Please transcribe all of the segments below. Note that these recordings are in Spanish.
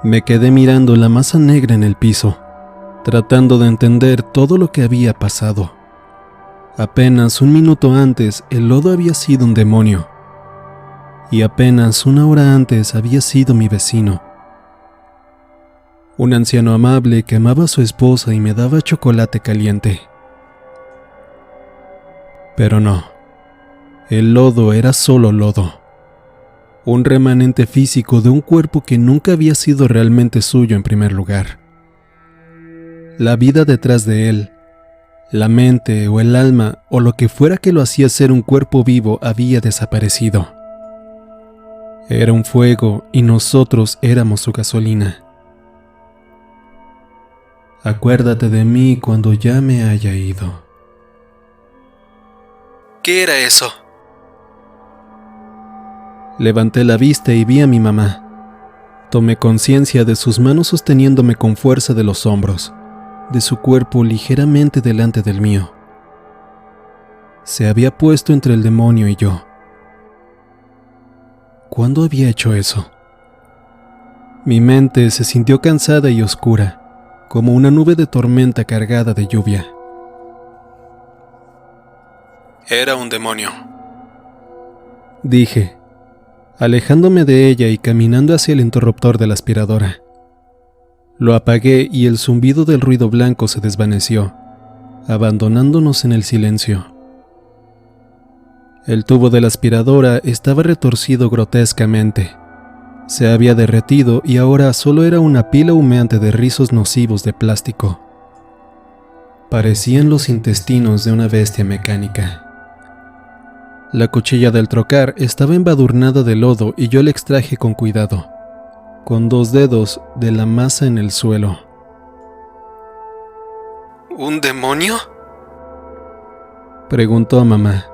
Me quedé mirando la masa negra en el piso, tratando de entender todo lo que había pasado. Apenas un minuto antes, el lodo había sido un demonio, y apenas una hora antes había sido mi vecino. Un anciano amable que amaba a su esposa y me daba chocolate caliente. Pero no, el lodo era solo lodo. Un remanente físico de un cuerpo que nunca había sido realmente suyo en primer lugar. La vida detrás de él, la mente o el alma o lo que fuera que lo hacía ser un cuerpo vivo había desaparecido. Era un fuego y nosotros éramos su gasolina. Acuérdate de mí cuando ya me haya ido. ¿Qué era eso? Levanté la vista y vi a mi mamá. Tomé conciencia de sus manos sosteniéndome con fuerza de los hombros, de su cuerpo ligeramente delante del mío. Se había puesto entre el demonio y yo. ¿Cuándo había hecho eso? Mi mente se sintió cansada y oscura, como una nube de tormenta cargada de lluvia. Era un demonio, dije, alejándome de ella y caminando hacia el interruptor de la aspiradora. Lo apagué y el zumbido del ruido blanco se desvaneció, abandonándonos en el silencio. El tubo de la aspiradora estaba retorcido grotescamente. Se había derretido y ahora solo era una pila humeante de rizos nocivos de plástico. Parecían los intestinos de una bestia mecánica. La cuchilla del trocar estaba embadurnada de lodo y yo la extraje con cuidado, con 2 dedos de la masa en el suelo. ¿Un demonio? Preguntó a mamá,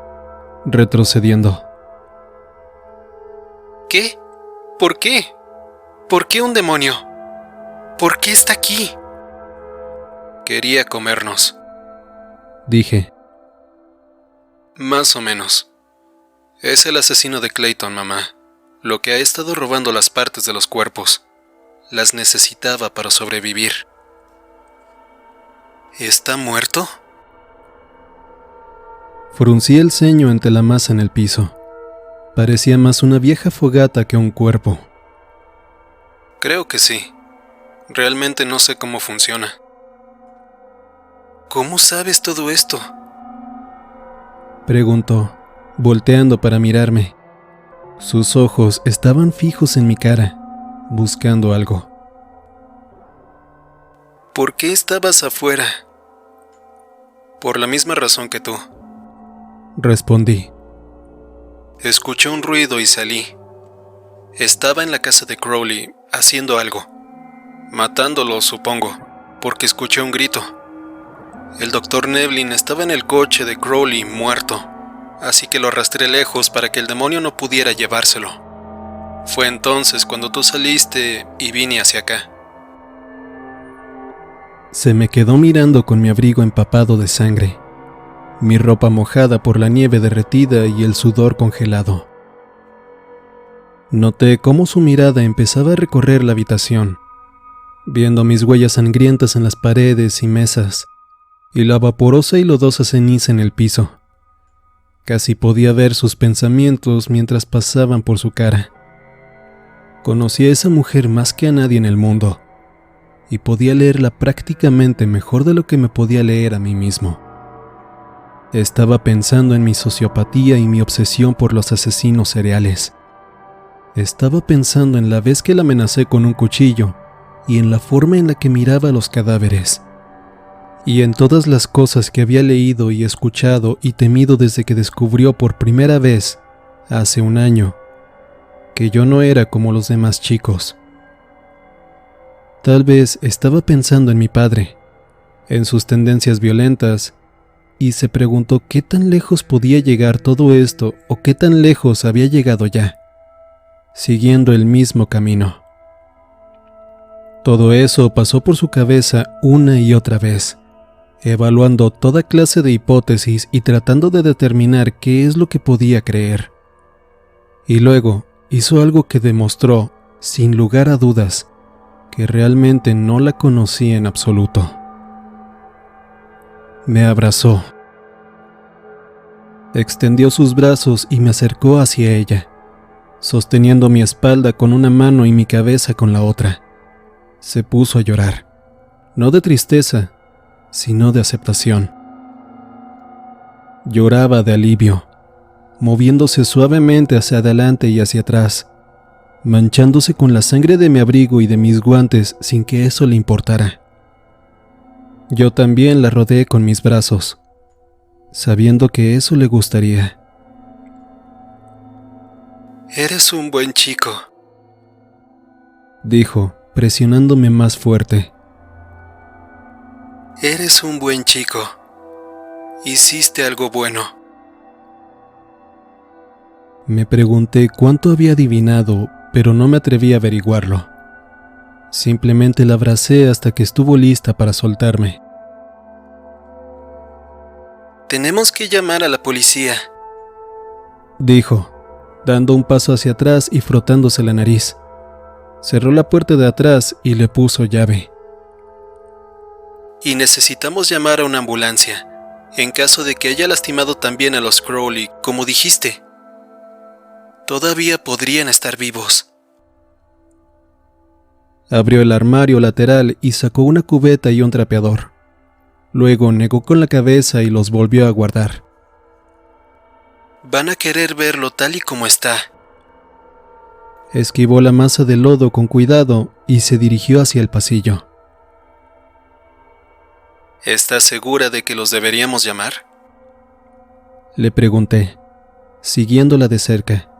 retrocediendo. ¿Qué? ¿Por qué? ¿Por qué un demonio? ¿Por qué está aquí? Quería comernos, dije. Más o menos. Es el asesino de Clayton, mamá. Lo que ha estado robando las partes de los cuerpos. Las necesitaba para sobrevivir. ¿Está muerto? Fruncí el ceño ante la masa en el piso. Parecía más una vieja fogata que un cuerpo. Creo que sí. Realmente no sé cómo funciona. ¿Cómo sabes todo esto? Preguntó, volteando para mirarme. Sus ojos estaban fijos en mi cara, buscando algo. ¿Por qué estabas afuera? Por la misma razón que tú. Respondí. Escuché un ruido y salí. Estaba en la casa de Crowley, haciendo algo. Matándolo, supongo, porque escuché un grito. El Dr. Nevlin estaba en el coche de Crowley, muerto. Así que lo arrastré lejos para que el demonio no pudiera llevárselo. Fue entonces cuando tú saliste y vine hacia acá. Se me quedó mirando con mi abrigo empapado de sangre, mi ropa mojada por la nieve derretida y el sudor congelado. Noté cómo su mirada empezaba a recorrer la habitación, viendo mis huellas sangrientas en las paredes y mesas, y la vaporosa y lodosa ceniza en el piso. Casi podía ver sus pensamientos mientras pasaban por su cara. Conocí a esa mujer más que a nadie en el mundo, y podía leerla prácticamente mejor de lo que me podía leer a mí mismo. Estaba pensando en mi sociopatía y mi obsesión por los asesinos seriales. Estaba pensando en la vez que la amenacé con un cuchillo y en la forma en la que miraba a los cadáveres. Y en todas las cosas que había leído y escuchado y temido desde que descubrió por primera vez, hace un año, que yo no era como los demás chicos. Tal vez estaba pensando en mi padre, en sus tendencias violentas, y se preguntó qué tan lejos podía llegar todo esto o qué tan lejos había llegado ya, siguiendo el mismo camino. Todo eso pasó por su cabeza una y otra vez, evaluando toda clase de hipótesis y tratando de determinar qué es lo que podía creer. Y luego hizo algo que demostró, sin lugar a dudas, que realmente no la conocí en absoluto. Me abrazó. Extendió sus brazos y me acercó hacia ella, sosteniendo mi espalda con una mano y mi cabeza con la otra. Se puso a llorar, no de tristeza, sino de aceptación. Lloraba de alivio, moviéndose suavemente hacia adelante y hacia atrás, manchándose con la sangre de mi abrigo y de mis guantes sin que eso le importara. Yo también la rodeé con mis brazos, sabiendo que eso le gustaría. Eres un buen chico, dijo, presionándome más fuerte. Eres un buen chico. Hiciste algo bueno. Me pregunté cuánto había adivinado, pero no me atreví a averiguarlo. Simplemente la abracé hasta que estuvo lista para soltarme. Tenemos que llamar a la policía, dijo, dando un paso hacia atrás y frotándose la nariz. Cerró la puerta de atrás y le puso llave. y necesitamos llamar a una ambulancia, en caso de que haya lastimado también a los Crowley, como dijiste. Todavía podrían estar vivos. Abrió el armario lateral y sacó una cubeta y un trapeador. Luego negó con la cabeza y los volvió a guardar. Van a querer verlo tal y como está. Esquivó la masa de lodo con cuidado y se dirigió hacia el pasillo. ¿Estás segura de que los deberíamos llamar? Le pregunté, siguiéndola de cerca.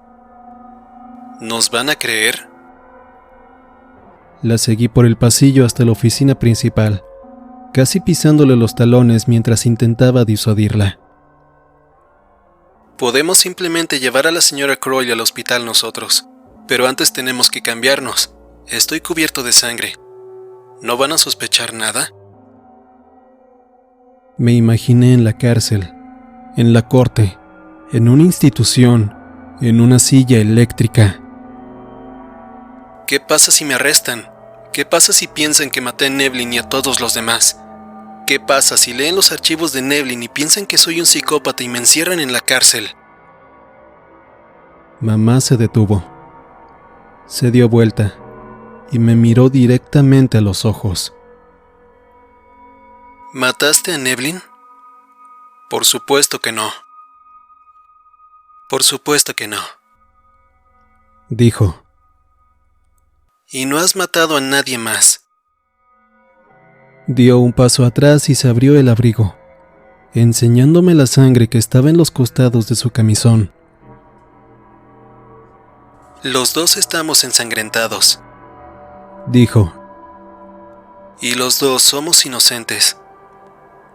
¿Nos van a creer? La seguí por el pasillo hasta la oficina principal, casi pisándole los talones mientras intentaba disuadirla. Podemos simplemente llevar a la señora Crowley al hospital nosotros, pero antes tenemos que cambiarnos. Estoy cubierto de sangre. ¿No van a sospechar nada? Me imaginé en la cárcel, en la corte, en una institución, en una silla eléctrica. ¿Qué pasa si me arrestan? ¿Qué pasa si piensan que maté a Nevlin y a todos los demás? ¿Qué pasa si leen los archivos de Nevlin y piensan que soy un psicópata y me encierran en la cárcel? Mamá se detuvo. Se dio vuelta y me miró directamente a los ojos. ¿Mataste a Nevlin? Por supuesto que no. Por supuesto que no. Dijo. Y no has matado a nadie más. Dio un paso atrás y se abrió el abrigo, enseñándome la sangre que estaba en los costados de su camisón. Los dos estamos ensangrentados. Dijo. Y los dos somos inocentes.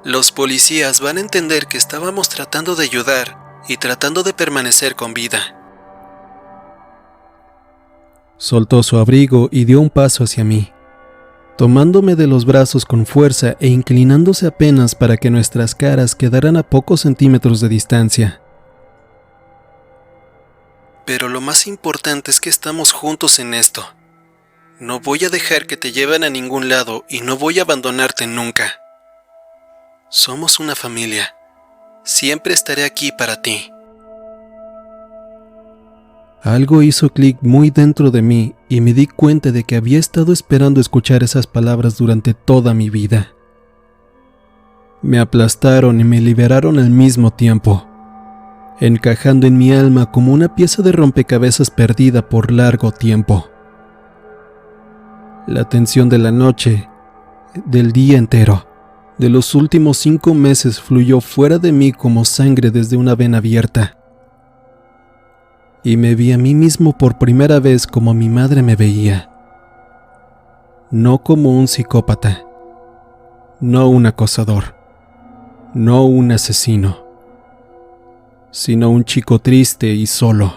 Los policías van a entender que estábamos tratando de ayudar y tratando de permanecer con vida. Soltó su abrigo y dio un paso hacia mí, tomándome de los brazos con fuerza e inclinándose apenas para que nuestras caras quedaran a pocos centímetros de distancia. Pero lo más importante es que estamos juntos en esto. No voy a dejar que te lleven a ningún lado y no voy a abandonarte nunca. Somos una familia. Siempre estaré aquí para ti. Algo hizo clic muy dentro de mí y me di cuenta de que había estado esperando escuchar esas palabras durante toda mi vida. Me aplastaron y me liberaron al mismo tiempo, encajando en mi alma como una pieza de rompecabezas perdida por largo tiempo. La tensión de la noche, del día entero, de los últimos 5 meses fluyó fuera de mí como sangre desde una vena abierta. Y me vi a mí mismo por primera vez como mi madre me veía. No como un psicópata, no un acosador, no un asesino, sino un chico triste y solo.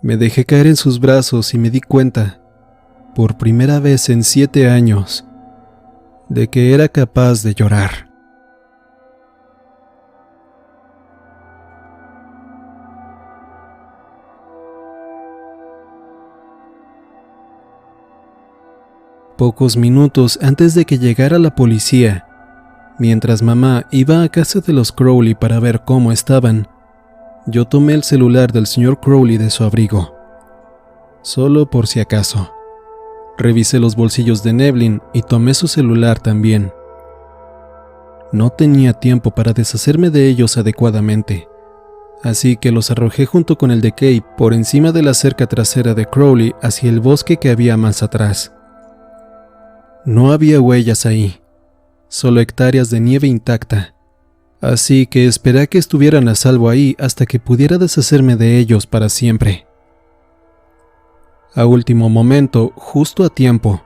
Me dejé caer en sus brazos y me di cuenta, por primera vez en 7 años, de que era capaz de llorar. Pocos minutos antes de que llegara la policía, mientras mamá iba a casa de los Crowley para ver cómo estaban, yo tomé el celular del señor Crowley de su abrigo, solo por si acaso. Revisé los bolsillos de Nevlin y tomé su celular también. No tenía tiempo para deshacerme de ellos adecuadamente, así que los arrojé junto con el de Kay por encima de la cerca trasera de Crowley hacia el bosque que había más atrás. No había huellas ahí, solo hectáreas de nieve intacta, así que esperé a que estuvieran a salvo ahí hasta que pudiera deshacerme de ellos para siempre. A último momento, justo a tiempo,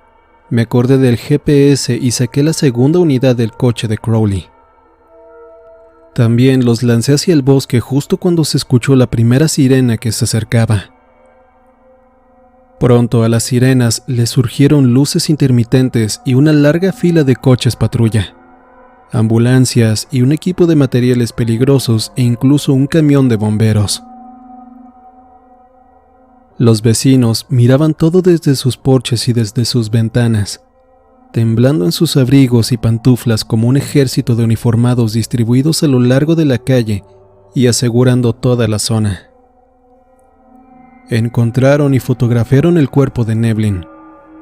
me acordé del GPS y saqué la segunda unidad del coche de Crowley. También los lancé hacia el bosque justo cuando se escuchó la primera sirena que se acercaba. Pronto a las sirenas les surgieron luces intermitentes y una larga fila de coches patrulla, ambulancias y un equipo de materiales peligrosos e incluso un camión de bomberos. Los vecinos miraban todo desde sus porches y desde sus ventanas, temblando en sus abrigos y pantuflas como un ejército de uniformados distribuidos a lo largo de la calle y asegurando toda la zona. Encontraron y fotografiaron el cuerpo de Nevlin.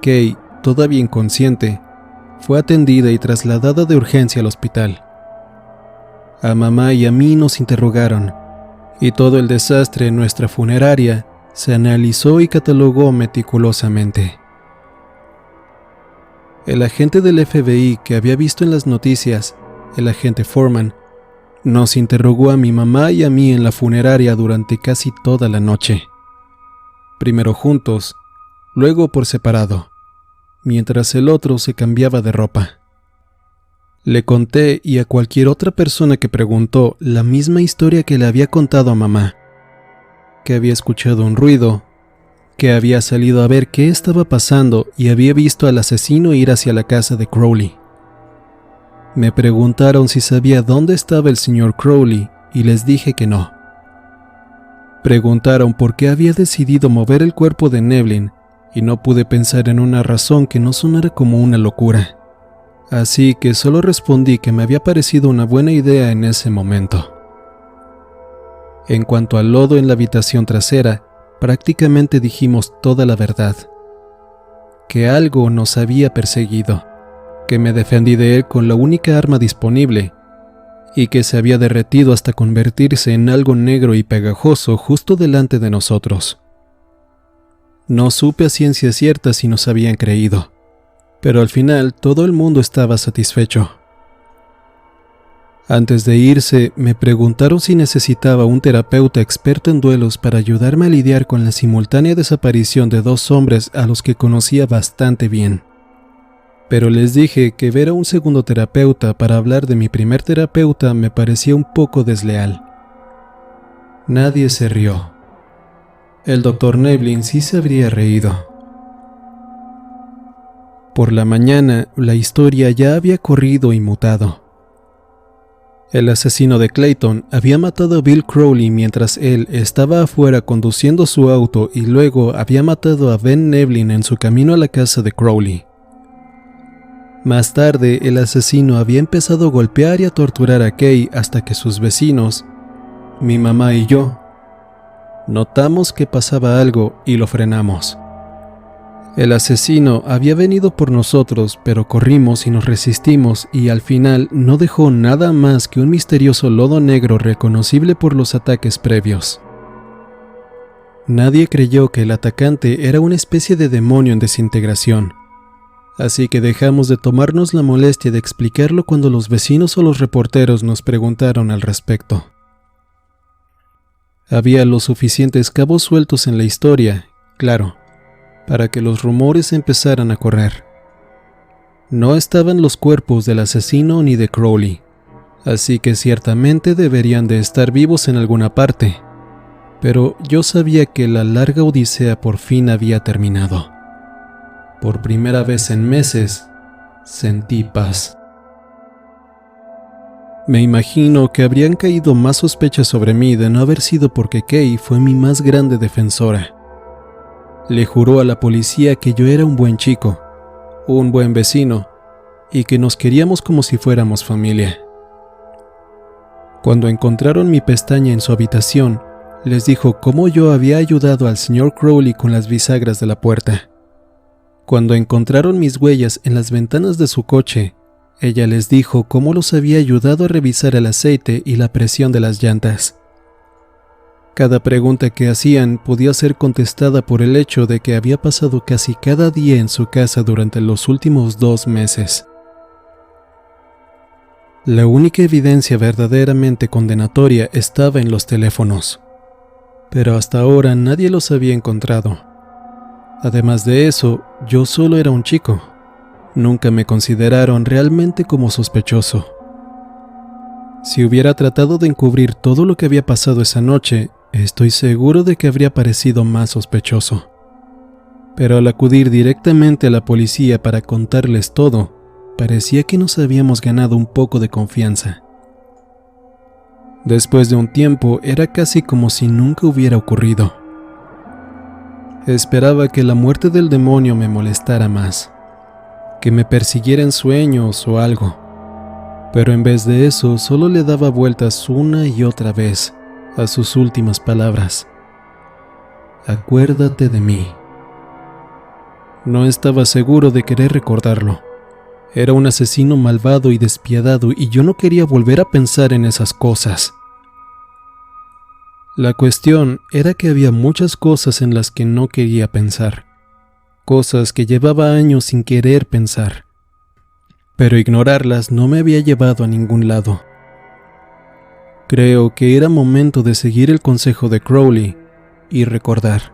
Kay, todavía inconsciente, fue atendida y trasladada de urgencia al hospital. A mamá y a mí nos interrogaron, y todo el desastre en nuestra funeraria se analizó y catalogó meticulosamente. El agente del FBI que había visto en las noticias, el agente Foreman, nos interrogó a mi mamá y a mí en la funeraria durante casi toda la noche. Primero juntos, luego por separado, mientras el otro se cambiaba de ropa. Le conté y a cualquier otra persona que preguntó la misma historia que le había contado a mamá, que había escuchado un ruido, que había salido a ver qué estaba pasando y había visto al asesino ir hacia la casa de Crowley. Me preguntaron si sabía dónde estaba el señor Crowley y les dije que no. Preguntaron por qué había decidido mover el cuerpo de Nevlin y no pude pensar en una razón que no sonara como una locura. Así que solo respondí que me había parecido una buena idea en ese momento. En cuanto al lodo en la habitación trasera, prácticamente dijimos toda la verdad. Que algo nos había perseguido, que me defendí de él con la única arma disponible, y que se había derretido hasta convertirse en algo negro y pegajoso justo delante de nosotros. No supe a ciencia cierta si nos habían creído, pero al final todo el mundo estaba satisfecho. Antes de irse, me preguntaron si necesitaba un terapeuta experto en duelos para ayudarme a lidiar con la simultánea desaparición de dos hombres a los que conocía bastante bien. Pero les dije que ver a un segundo terapeuta para hablar de mi primer terapeuta me parecía un poco desleal. Nadie se rió. El Dr. Nevlin sí se habría reído. Por la mañana, la historia ya había corrido y mutado. El asesino de Clayton había matado a Bill Crowley mientras él estaba afuera conduciendo su auto y luego había matado a Ben Nevlin en su camino a la casa de Crowley. Más tarde, el asesino había empezado a golpear y a torturar a Kay hasta que sus vecinos, mi mamá y yo, notamos que pasaba algo y lo frenamos. El asesino había venido por nosotros, pero corrimos y nos resistimos y al final no dejó nada más que un misterioso lodo negro reconocible por los ataques previos. Nadie creyó que el atacante era una especie de demonio en desintegración, así que dejamos de tomarnos la molestia de explicarlo cuando los vecinos o los reporteros nos preguntaron al respecto. Había los suficientes cabos sueltos en la historia, claro, para que los rumores empezaran a correr. No estaban los cuerpos del asesino ni de Crowley, así que ciertamente deberían de estar vivos en alguna parte, pero yo sabía que la larga odisea por fin había terminado. Por primera vez en meses, sentí paz. Me imagino que habrían caído más sospechas sobre mí de no haber sido porque Kay fue mi más grande defensora. Le juró a la policía que yo era un buen chico, un buen vecino, y que nos queríamos como si fuéramos familia. Cuando encontraron mi pestaña en su habitación, les dijo cómo yo había ayudado al señor Crowley con las bisagras de la puerta. Cuando encontraron mis huellas en las ventanas de su coche, ella les dijo cómo los había ayudado a revisar el aceite y la presión de las llantas. Cada pregunta que hacían podía ser contestada por el hecho de que había pasado casi cada día en su casa durante los últimos 2 meses. La única evidencia verdaderamente condenatoria estaba en los teléfonos, pero hasta ahora nadie los había encontrado. Además de eso, yo solo era un chico. Nunca me consideraron realmente como sospechoso. Si hubiera tratado de encubrir todo lo que había pasado esa noche, estoy seguro de que habría parecido más sospechoso. Pero al acudir directamente a la policía para contarles todo, parecía que nos habíamos ganado un poco de confianza. Después de un tiempo, era casi como si nunca hubiera ocurrido. Esperaba que la muerte del demonio me molestara más, que me persiguiera en sueños o algo, pero en vez de eso solo le daba vueltas una y otra vez a sus últimas palabras. Acuérdate de mí. No estaba seguro de querer recordarlo. Era un asesino malvado y despiadado y yo no quería volver a pensar en esas cosas. La cuestión era que había muchas cosas en las que no quería pensar, cosas que llevaba años sin querer pensar, pero ignorarlas no me había llevado a ningún lado. Creo que era momento de seguir el consejo de Crowley y recordar.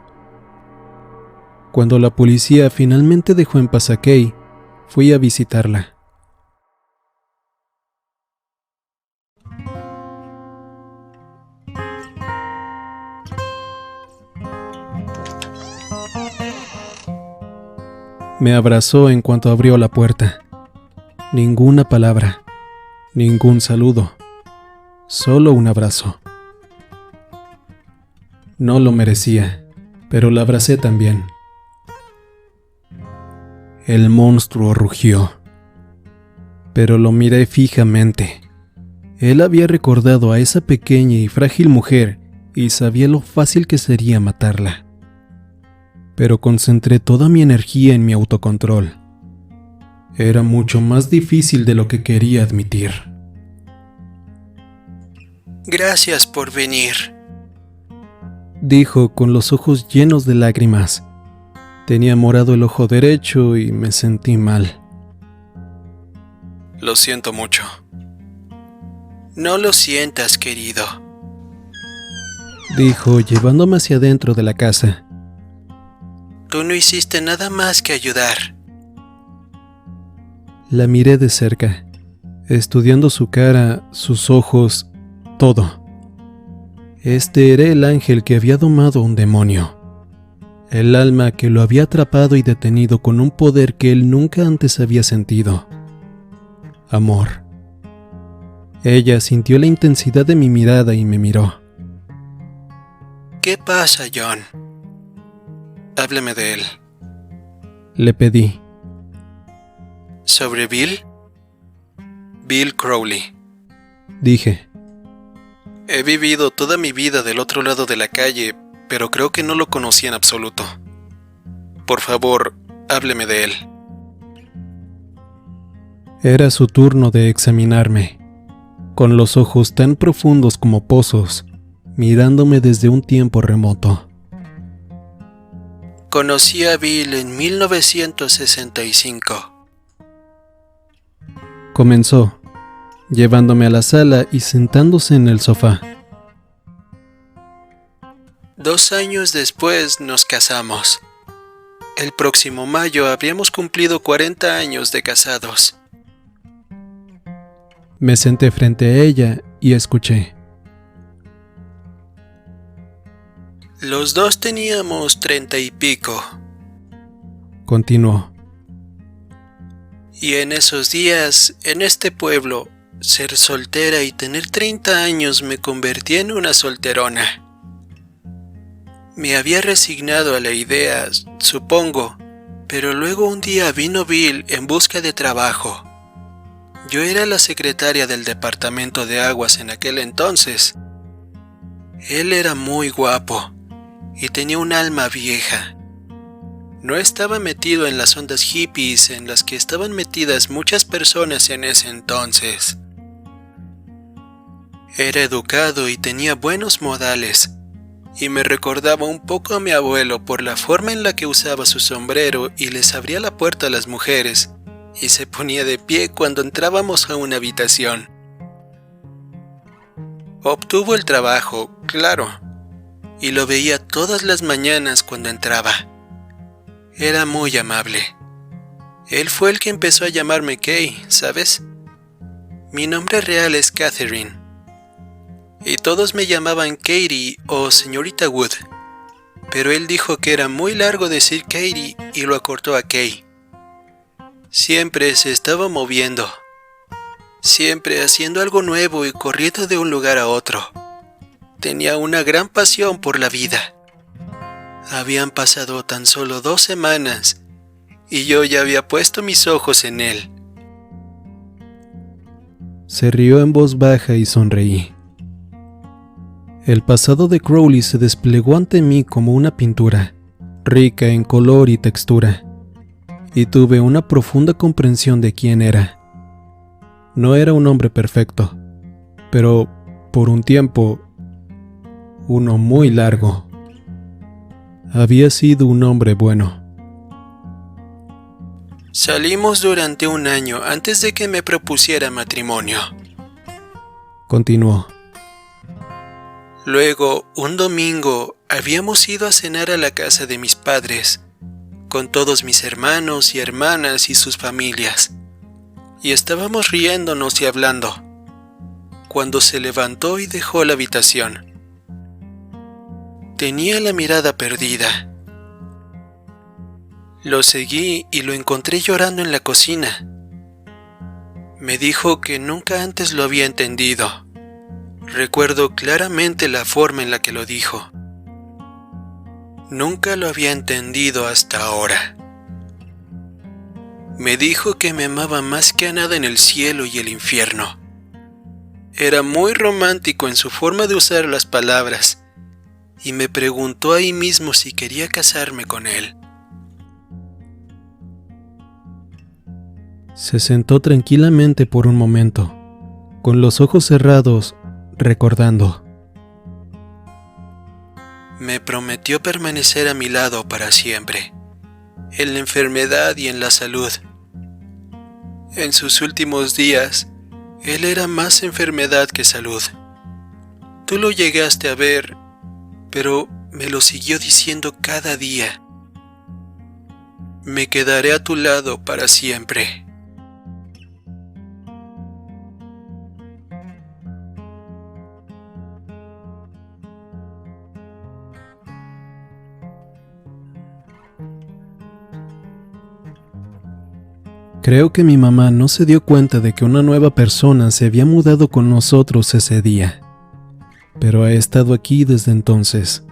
Cuando la policía finalmente dejó en paz a Kay, fui a visitarla. Me abrazó en cuanto abrió la puerta. Ninguna palabra, ningún saludo, solo un abrazo. No lo merecía, pero la abracé también. El monstruo rugió, pero lo miré fijamente. Él había recordado a esa pequeña y frágil mujer y sabía lo fácil que sería matarla. Pero concentré toda mi energía en mi autocontrol. Era mucho más difícil de lo que quería admitir. Gracias por venir, dijo con los ojos llenos de lágrimas. Tenía morado el ojo derecho y me sentí mal. Lo siento mucho. No lo sientas, querido, dijo llevándome hacia adentro de la casa. Tú no hiciste nada más que ayudar. La miré de cerca, estudiando su cara, sus ojos, todo. Este era el ángel que había domado un demonio. El alma que lo había atrapado y detenido con un poder que él nunca antes había sentido. Amor. Ella sintió la intensidad de mi mirada y me miró. ¿Qué pasa, John? Hábleme de él. Le pedí. ¿Sobre Bill? Bill Crowley. Dije. He vivido toda mi vida del otro lado de la calle, pero creo que no lo conocí en absoluto. Por favor, hábleme de él. Era su turno de examinarme, con los ojos tan profundos como pozos, mirándome desde un tiempo remoto. Conocí a Bill en 1965. Comenzó, llevándome a la sala y sentándose en el sofá. 2 años después nos casamos. El próximo mayo habríamos cumplido 40 años de casados. Me senté frente a ella y escuché. Los dos teníamos 30 y pico. Continuó. Y en esos días, en este pueblo, ser soltera y tener 30 años me convertí en una solterona. Me había resignado a la idea, supongo, Pero luego un día vino Bill en busca de trabajo. Yo era la secretaria del departamento de aguas en aquel entonces. Él era muy guapo y tenía un alma vieja. No estaba metido en las ondas hippies en las que estaban metidas muchas personas en ese entonces. Era educado y tenía buenos modales, y me recordaba un poco a mi abuelo por la forma en la que usaba su sombrero y les abría la puerta a las mujeres, y se ponía de pie cuando entrábamos a una habitación. Obtuvo el trabajo, claro, y lo veía todas las mañanas cuando entraba. Era muy amable. Él fue el que empezó a llamarme Kay, ¿sabes? Mi nombre real es Catherine, y todos me llamaban Katie o señorita Wood, pero él dijo que era muy largo decir Katie y lo acortó a Kay. Siempre se estaba moviendo, siempre haciendo algo nuevo y corriendo de un lugar a otro. Tenía una gran pasión por la vida. Habían pasado tan solo 2 semanas y yo ya había puesto mis ojos en él. Se rió en voz baja y sonreí. El pasado de Crowley se desplegó ante mí como una pintura, rica en color y textura, y tuve una profunda comprensión de quién era. No era un hombre perfecto, pero por un tiempo, uno muy largo, había sido un hombre bueno. Salimos durante 1 año antes de que me propusiera matrimonio. Continuó. Luego, un domingo, habíamos ido a cenar a la casa de mis padres, con todos mis hermanos y hermanas y sus familias, y estábamos riéndonos y hablando, cuando se levantó y dejó la habitación. Tenía la mirada perdida. Lo seguí y lo encontré llorando en la cocina. Me dijo que nunca antes lo había entendido. Recuerdo claramente la forma en la que lo dijo. Nunca lo había entendido hasta ahora. Me dijo que me amaba más que a nada en el cielo y el infierno. Era muy romántico en su forma de usar las palabras, y me preguntó ahí mismo si quería casarme con él. Se sentó tranquilamente por un momento, con los ojos cerrados, recordando. Me prometió permanecer a mi lado para siempre, en la enfermedad y en la salud. En sus últimos días, él era más enfermedad que salud. Tú lo llegaste a ver, pero me lo siguió diciendo cada día. Me quedaré a tu lado para siempre. Creo que mi mamá no se dio cuenta de que una nueva persona se había mudado con nosotros ese día, pero ha estado aquí desde entonces.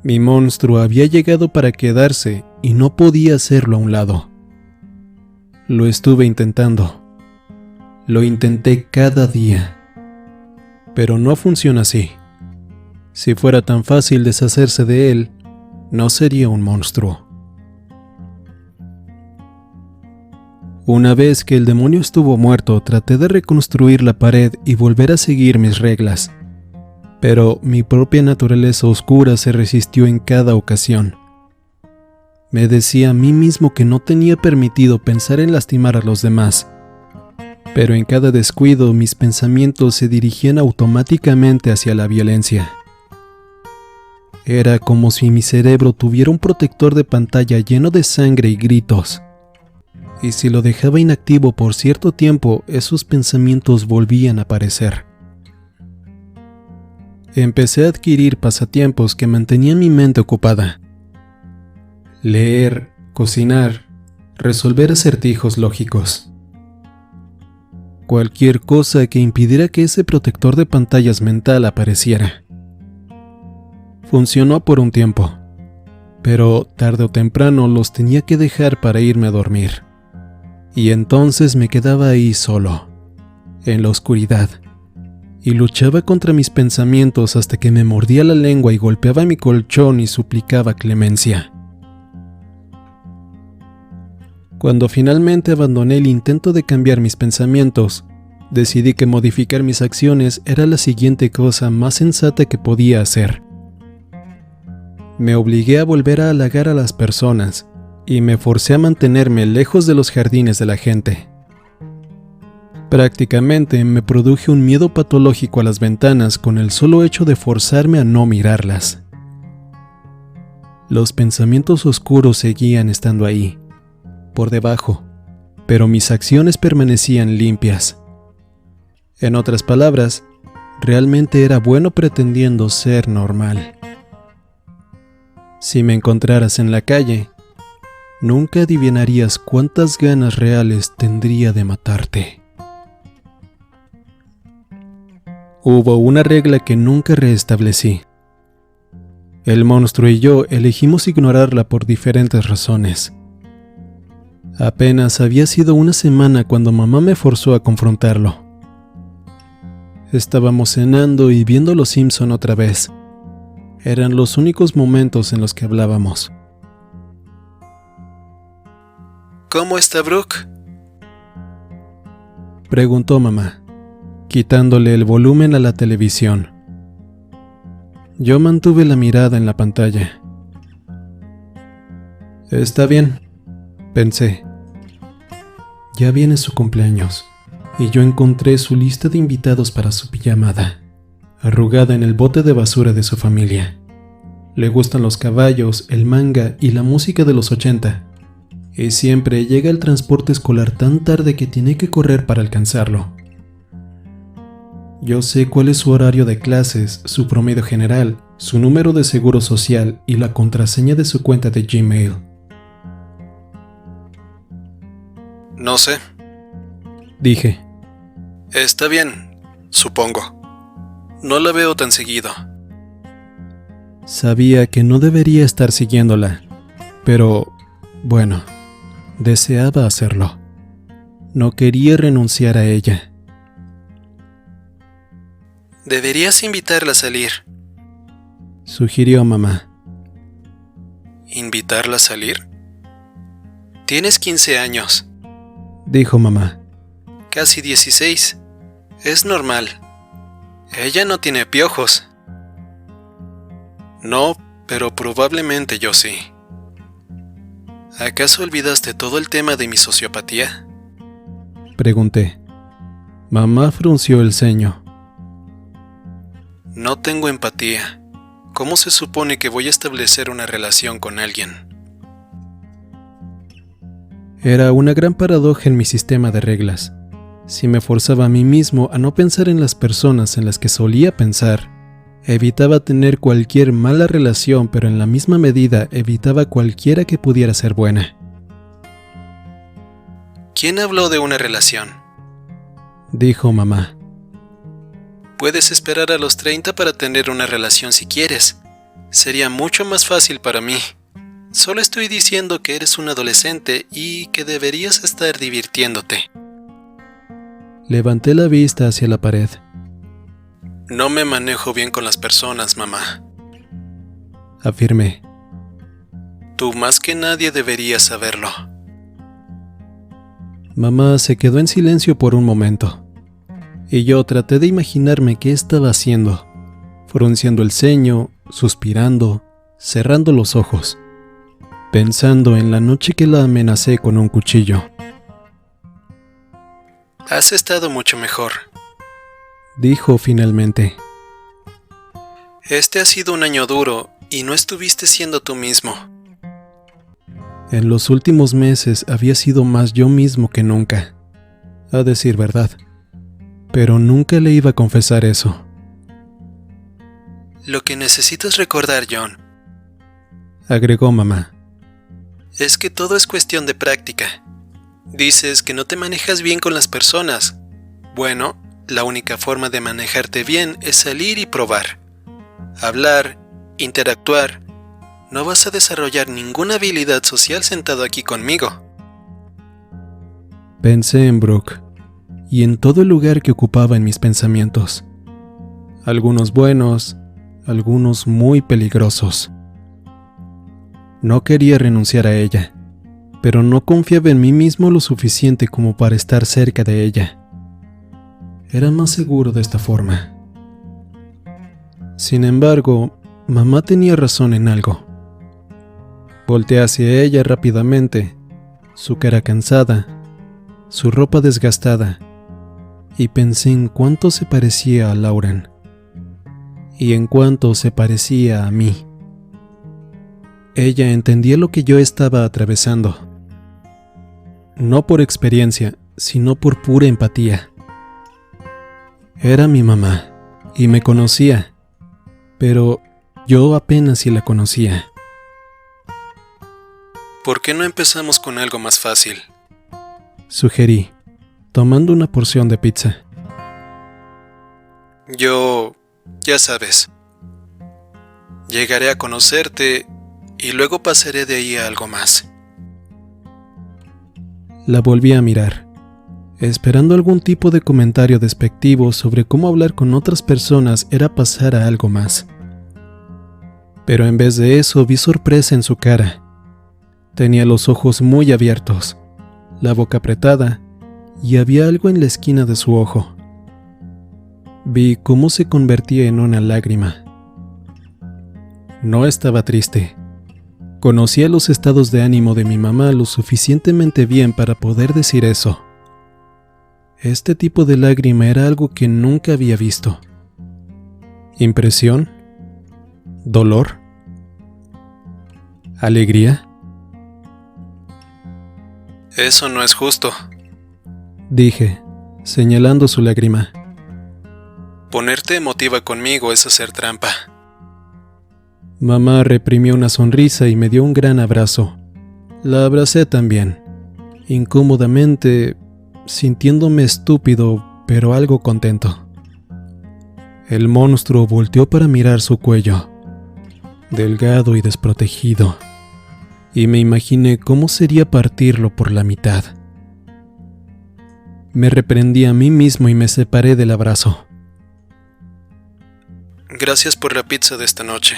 Mi monstruo había llegado para quedarse y no podía hacerlo a un lado. Lo estuve intentando. Lo intenté cada día. Pero no funciona así. Si fuera tan fácil deshacerse de él, no sería un monstruo. Una vez que el demonio estuvo muerto, traté de reconstruir la pared y volver a seguir mis reglas. Pero mi propia naturaleza oscura se resistió en cada ocasión. Me decía a mí mismo que no tenía permitido pensar en lastimar a los demás. Pero en cada descuido mis pensamientos se dirigían automáticamente hacia la violencia. Era como si mi cerebro tuviera un protector de pantalla lleno de sangre y gritos. Y si lo dejaba inactivo por cierto tiempo, esos pensamientos volvían a aparecer. Empecé a adquirir pasatiempos que mantenían mi mente ocupada. Leer, cocinar, resolver acertijos lógicos. Cualquier cosa que impidiera que ese protector de pantallas mental apareciera. Funcionó por un tiempo, pero tarde o temprano los tenía que dejar para irme a dormir. Y entonces me quedaba ahí solo, en la oscuridad, y luchaba contra mis pensamientos hasta que me mordía la lengua y golpeaba mi colchón y suplicaba clemencia. Cuando finalmente abandoné el intento de cambiar mis pensamientos, decidí que modificar mis acciones era la siguiente cosa más sensata que podía hacer. Me obligué a volver a halagar a las personas y me forcé a mantenerme lejos de los jardines de la gente. Prácticamente me produje un miedo patológico a las ventanas con el solo hecho de forzarme a no mirarlas. Los pensamientos oscuros seguían estando ahí, por debajo, pero mis acciones permanecían limpias. En otras palabras, realmente era bueno pretendiendo ser normal. Si me encontraras en la calle, nunca adivinarías cuántas ganas reales tendría de matarte. Hubo una regla que nunca restablecí. El monstruo y yo elegimos ignorarla por diferentes razones. Apenas había sido una semana cuando mamá me forzó a confrontarlo. Estábamos cenando y viendo Los Simpson otra vez. Eran los únicos momentos en los que hablábamos. ¿Cómo está Brooke? Preguntó mamá, quitándole el volumen a la televisión. Yo mantuve la mirada en la pantalla. Está bien, pensé. Ya viene su cumpleaños, y yo encontré su lista de invitados para su pijamada, arrugada en el bote de basura de su familia. Le gustan los caballos, el manga y la música de los 80, y siempre llega el transporte escolar tan tarde que tiene que correr para alcanzarlo. Yo sé cuál es su horario de clases, su promedio general, su número de seguro social y la contraseña de su cuenta de Gmail. No sé. Dije. Está bien, supongo. No la veo tan seguido. Sabía que no debería estar siguiéndola, pero, bueno, deseaba hacerlo. No quería renunciar a ella. Deberías invitarla a salir. Sugirió mamá. ¿Invitarla a salir? Tienes 15 años. Dijo mamá. Casi 16. Es normal. Ella no tiene piojos. No, pero probablemente yo sí. ¿Acaso olvidaste todo el tema de mi sociopatía? Pregunté. Mamá frunció el ceño. No tengo empatía. ¿Cómo se supone que voy a establecer una relación con alguien? Era una gran paradoja en mi sistema de reglas. Si me forzaba a mí mismo a no pensar en las personas en las que solía pensar, evitaba tener cualquier mala relación, pero en la misma medida evitaba cualquiera que pudiera ser buena. ¿Quién habló de una relación? Dijo mamá. Puedes esperar a los 30 para tener una relación si quieres. Sería mucho más fácil para mí. Solo estoy diciendo que eres un adolescente y que deberías estar divirtiéndote. Levanté la vista hacia la pared. No me manejo bien con las personas, mamá. Afirmé. Tú más que nadie deberías saberlo. Mamá se quedó en silencio por un momento, y yo traté de imaginarme qué estaba haciendo, frunciendo el ceño, suspirando, cerrando los ojos, pensando en la noche que la amenacé con un cuchillo. Has estado mucho mejor, dijo finalmente. Este ha sido un año duro y no estuviste siendo tú mismo. En los últimos meses había sido más yo mismo que nunca, a decir verdad, pero nunca le iba a confesar eso. Lo que necesitas recordar, John, agregó mamá, es que todo es cuestión de práctica. Dices que no te manejas bien con las personas. Bueno, la única forma de manejarte bien es salir y probar. Hablar, interactuar. No vas a desarrollar ninguna habilidad social sentado aquí conmigo. Pensé en Brooke y en todo el lugar que ocupaba en mis pensamientos. Algunos buenos, algunos muy peligrosos. No quería renunciar a ella, pero no confiaba en mí mismo lo suficiente como para estar cerca de ella. Era más seguro de esta forma. Sin embargo, mamá tenía razón en algo. Volteé hacia ella rápidamente, su cara cansada, su ropa desgastada, y pensé en cuánto se parecía a Lauren, y en cuánto se parecía a mí. Ella entendía lo que yo estaba atravesando, no por experiencia, sino por pura empatía. Era mi mamá, y me conocía, pero yo apenas si la conocía. ¿Por qué no empezamos con algo más fácil? Sugerí, tomando una porción de pizza. Yo, ya sabes, llegaré a conocerte y luego pasaré de ahí a algo más. La volví a mirar, esperando algún tipo de comentario despectivo sobre cómo hablar con otras personas era pasar a algo más. Pero en vez de eso vi sorpresa en su cara. Tenía los ojos muy abiertos, la boca apretada, y había algo en la esquina de su ojo. Vi cómo se convertía en una lágrima. No estaba triste. Conocía los estados de ánimo de mi mamá lo suficientemente bien para poder decir eso. Este tipo de lágrima era algo que nunca había visto. ¿Impresión? ¿Dolor? ¿Alegría? Eso no es justo. Dije, señalando su lágrima. Ponerte emotiva conmigo es hacer trampa. Mamá reprimió una sonrisa y me dio un gran abrazo. La abracé también, incómodamente, sintiéndome estúpido, pero algo contento. El monstruo volteó para mirar su cuello, delgado y desprotegido, y me imaginé cómo sería partirlo por la mitad. Me reprendí a mí mismo y me separé del abrazo. Gracias por la pizza de esta noche,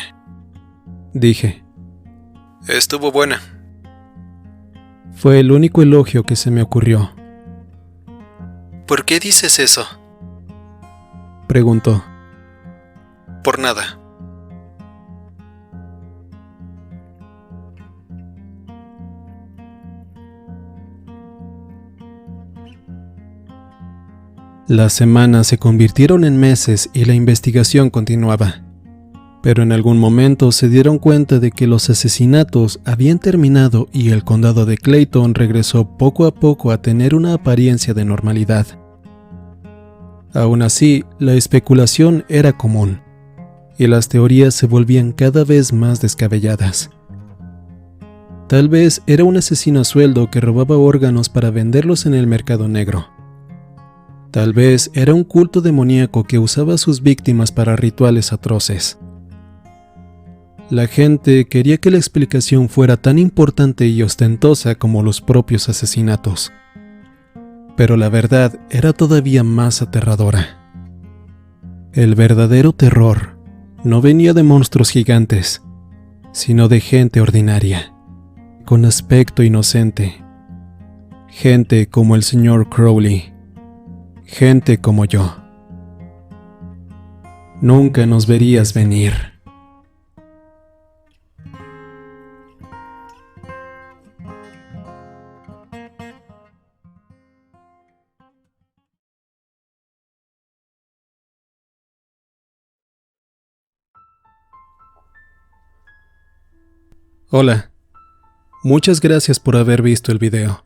dije. Estuvo buena. Fue el único elogio que se me ocurrió. ¿Por qué dices eso? Preguntó. Por nada. Las semanas se convirtieron en meses y la investigación continuaba. Pero en algún momento se dieron cuenta de que los asesinatos habían terminado y el condado de Clayton regresó poco a poco a tener una apariencia de normalidad. Aún así, la especulación era común, y las teorías se volvían cada vez más descabelladas. Tal vez era un asesino a sueldo que robaba órganos para venderlos en el mercado negro. Tal vez era un culto demoníaco que usaba a sus víctimas para rituales atroces. La gente quería que la explicación fuera tan importante y ostentosa como los propios asesinatos. Pero la verdad era todavía más aterradora. El verdadero terror no venía de monstruos gigantes, sino de gente ordinaria, con aspecto inocente. Gente como el señor Crowley. Gente como yo. Nunca nos verías venir. Hola. Muchas gracias por haber visto el video.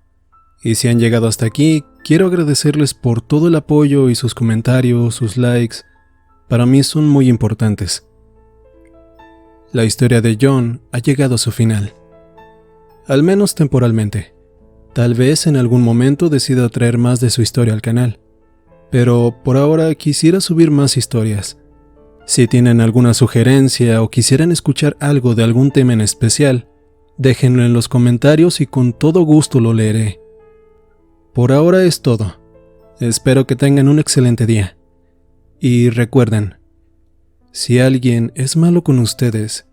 Y si han llegado hasta aquí, quiero agradecerles por todo el apoyo y sus comentarios, sus likes. Para mí son muy importantes. La historia de John ha llegado a su final. Al menos temporalmente. Tal vez en algún momento decida traer más de su historia al canal. Pero por ahora quisiera subir más historias. Si tienen alguna sugerencia o quisieran escuchar algo de algún tema en especial, déjenlo en los comentarios y con todo gusto lo leeré. Por ahora es todo. Espero que tengan un excelente día. Y recuerden, si alguien es malo con ustedes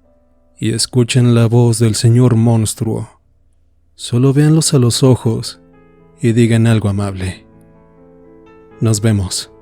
y escuchen la voz del señor monstruo, solo véanlos a los ojos y digan algo amable. Nos vemos.